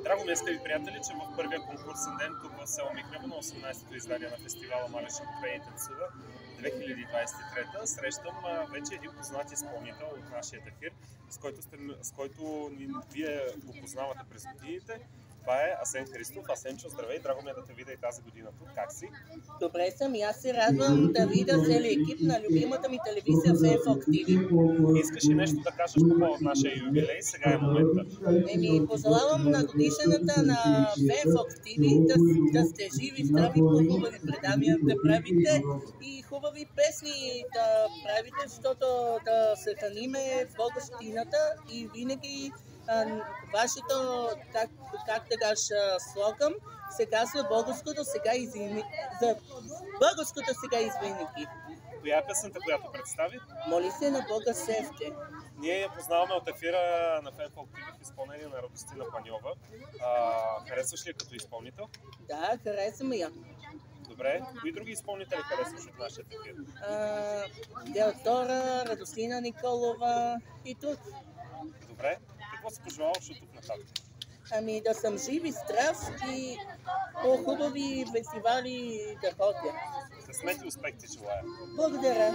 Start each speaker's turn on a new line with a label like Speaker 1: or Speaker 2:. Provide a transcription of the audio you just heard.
Speaker 1: Драго ми е, скъпи приятели, че в първия конкурсен ден тук в село Михнево на 18-то издание на фестивала Малишът пее и танцува 2023 срещам вече един познат изпълнител от нашия ефир, с който вие го познавате през годините. Това е Асен Христов. Асенчо, здравей, драго ми е да те видя и тази година тук. Как си?
Speaker 2: Добре съм и аз се радвам да видя целият екип на любимата ми телевизия Фенфок ТВ.
Speaker 1: Искаш ли нещо да кажеш по повод нашия юбилей? Сега е момента.
Speaker 2: Пожелавам на годишната на Фенфок ТВ да сте живи, здрави, хубави предания да правите и хубави песни да правите, защото да съхраниме българщината и винаги вашето, как да кажа, слоган се казва българското сега за българското сега извиники.
Speaker 1: Коя е песента, която представи?
Speaker 2: Моли се на Бога севте.
Speaker 1: Ние я познаваме от ефира на Фенфок ТВ в изпълнение на Радостина Паньова. Харесваш ли като изпълнител?
Speaker 2: Да, харесвам я.
Speaker 1: Добре. Кои други изпълнители харесваш от нашия ефир?
Speaker 2: Теодора, Радостина Николова и тук.
Speaker 1: Добре. Какво си пожелаваш от тук нататък?
Speaker 2: Да съм жив и здрав и по хубави фестивали да ходя.
Speaker 1: Късмет и успех ти желая.
Speaker 2: Благодаря.